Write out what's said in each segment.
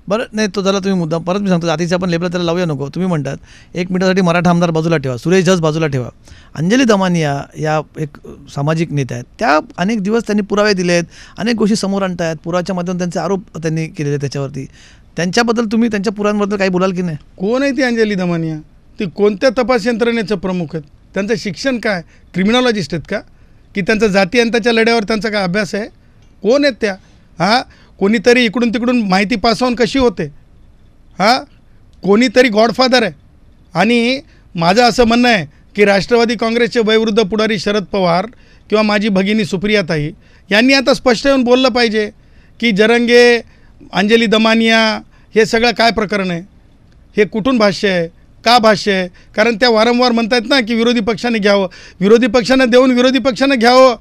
बरं नाही तो झाला तुम्ही मुद्दा. परत मी सांगतो जातीच्या आपण लेबल त्याला लावूया नको. तुम्ही म्हणतात 1 मिनिटासाठी मराठा आमदार बाजूला ठेवा, सुरेश धस बाजूला ठेवा. अंजली दमानिया या एक सामाजिक नेत्या आहेत, त्या अनेक दिवस त्यांनी पुरावे दिले आहेत, अनेक गोष्टी समोर आणत आहेत, पुराव्याच्या माध्यमातून त्यांचे आरोप त्यांनी केलेले त्याच्यावरती. त्यांच्याबद्दल तुम्ही त्यांच्या पुराव्यांबद्दल काही बोलाल की नाही? कोण आहे ती अंजली दमानिया? ती कोणत्या तपास यंत्रणेचं प्रमुख आहेत? त्यांचं शिक्षण काय? क्रिमिनॉलॉजिस्ट आहेत का? की त्यांचा जाती अंताच्या लढ्यावर त्यांचा काय अभ्यास आहे? कोण आहेत त्या? हां, कोणीतरी इकडून तिकडून माहिती पासवून कशी होते? हां, कोणीतरी गॉडफादर आहे. आणि माझं असं म्हणणं आहे की राष्ट्रवादी काँग्रेसचे वयोवृद्ध पुढारी शरद पवार किंवा माझी भगिनी सुप्रियाताई यांनी आता स्पष्ट येऊन बोललं पाहिजे की जरंगे, अंजली दमानिया हे सगळं काय प्रकरण आहे, हे कुठून भाष्य आहे, का भाष्य आहे? कारण त्या वारंवार म्हणतात ना की विरोधी पक्षाने घ्यावं, विरोधी पक्षानं देऊन विरोधी पक्षानं घ्यावं.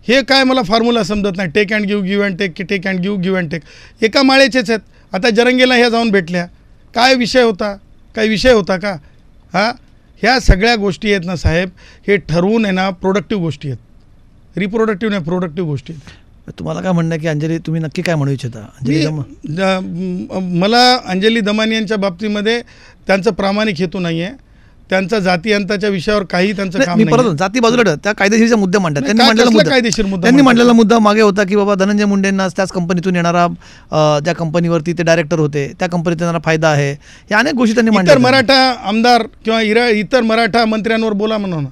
हे काय मला फॉर्म्युला समजत नाही. Take and give and take, की take and give and take एका माळेचेच आहेत. आता जरंगेला ह्या जाऊन भेटल्या, काय विषय होता? काय विषय होता का? हां, ह्या सगळ्या गोष्टी आहेत ना साहेब, हे ठरवून आहे ना प्रोडक्टिव्ह गोष्टी आहेत, रिप्रोडक्टिव्ह नाही प्रोडक्टिव्ह गोष्टी आहेत. तुम्हाला काय म्हणणं की अंजली तुम्ही नक्की काय म्हणू इच्छिता? मला अंजली दमानियांच्या बाबतीमध्ये त्यांचं प्रामाणिक हेतू नाही आहे. त्यांचा जाती अंताच्या विषयावर काही त्यांचं काम नाही. परत जाती बाजूला ठेवा, त्या कायदेशीरचा मुद्दा मांडतात. कायदेशीर मुद्दा त्यांनी मांडलेला मुद्दा मागे होता की बाबा धनंजय मुंडेंना त्याच कंपनीतून येणारा, त्या कंपनीवरती ते डायरेक्टर होते, त्या कंपनीत येणारा फायदा आहे, या अनेक गोष्टी त्यांनी मांडल्या. इतर मराठा आमदार किंवा इतर मराठा मंत्र्यांवर बोला म्हणून,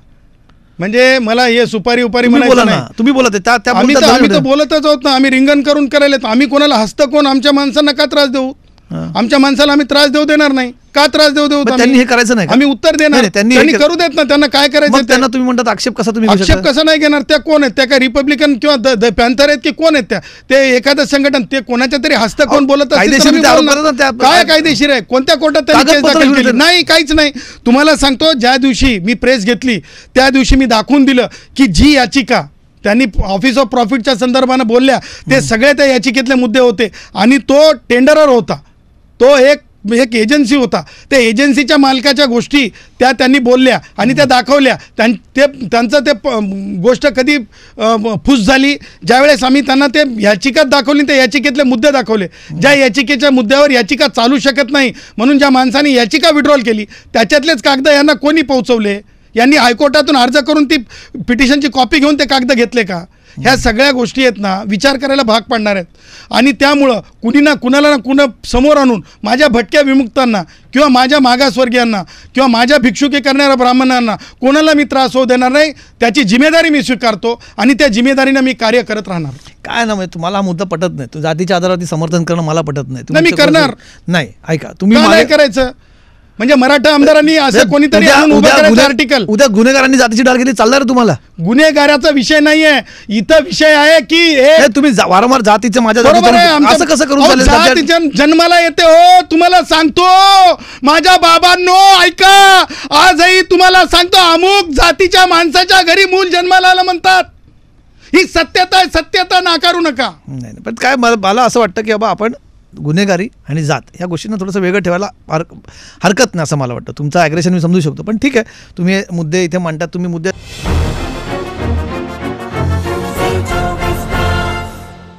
म्हणजे मला हे सुपारी उपारी म्हणायचं नाही. तुम्ही बोलत आम्ही तर बोलतच आहोत ना. आम्ही रिंगण करून करायला, आम्ही कोणाला हस्त कोण आमच्या माणसांना का त्रास देऊ? आमच्या माणसाला आम्ही त्रास देऊ देणार नाही. का त्रास देऊ त्यांनी हे करायचं नाही, आम्ही उत्तर देणार. त्यांनी करू देत ना, त्यांना काय करायचं त्यांना तुम्ही म्हणतात आक्षेप कसा तुम्ही आक्षेप कसा नाही घेणार? त्या कोण आहेत? त्या काय रिपब्लिकन किंवा पॅन्थर आहेत की कोण आहेत? ते एखादं संघटन, ते कोणाच्या तरी हस्त कोण बोलत काय कायदेशीर आहे? कोणत्या कोर्टात नाही? काहीच नाही. तुम्हाला सांगतो, ज्या दिवशी मी प्रेस घेतली त्या दिवशी मी दाखवून दिलं की जी याचिका त्यांनी ऑफिस ऑफ प्रॉफिटच्या संदर्भानं बोलल्या ते सगळे त्या याचिकेतले मुद्दे होते. आणि तो टेंडरर होता, तो एक एजन्सी होता. त्या एजन्सीच्या मालकाच्या गोष्टी त्यांनी बोलल्या आणि त्या दाखवल्या. त्यांचं ते गोष्ट कधी फूस झाली ज्यावेळेस आम्ही त्यांना ते याचिकात दाखवली, त्या याचिकेतले मुद्दे दाखवले. ज्या याचिकेच्या मुद्द्यावर याचिका चालू शकत नाही म्हणून ज्या माणसाने याचिका विड्रॉल केली त्याच्यातलेच कागद यांना कोणी पोहोचवले? यांनी हायकोर्टातून अर्ज करून ती पिटिशनची कॉपी घेऊन ते कागद घेतले का? ह्या सगळ्या गोष्टी आहेत ना, विचार करायला भाग पाडणार आहेत. आणि त्यामुळं कुणाला ना कुणा समोर आणून माझ्या भटक्या विमुक्तांना किंवा माझ्या मागासवर्गीयांना किंवा माझ्या भिक्षुकी करणाऱ्या ब्राह्मणांना कोणाला मी त्रास होऊ देणार नाही. त्याची जिम्मेदारी मी स्वीकारतो आणि त्या जिम्मेदारीनं मी कार्य करत राहणार. काय ना, तुम्हाला हा मुद्दा पटत नाही, जातीच्या आधारावरती समर्थन करणं मला पटत नाही. मी करणार नाही. ऐका, तुम्ही काय करायचं म्हणजे मराठा आमदारांनी असं कोणीतरी आर्टिकल, उद्या गुन्हेगारांनी जातीची डाळ घेतली चालणार तुम्हाला? गुन्हेगाराचा विषय नाहीये इथं. विषय आहे की तुम्ही वारंवार जातीचं माझ्या असं कसं करून जातीच्या जन्माला येते. हो, तुम्हाला सांगतो माझ्या बाबांनो, ऐका, आजही तुम्हाला सांगतो अमुक जातीच्या माणसाच्या घरी मूल जन्माला आलं म्हणतात. ही सत्यता आहे, सत्यता नाकारू नका. नाही, पण काय मला असं वाटतं की बाबा आपण गुन्हेगारी आणि जात ह्या गोष्टींना थोडंसं वेगळं ठेवायला हरकत नाही असं मला वाटतं. तुमचं ॲग्रेशन मी समजू शकतो, पण ठीक आहे, तुम्ही मुद्दे इथे मांडतात, तुम्ही मुद्दे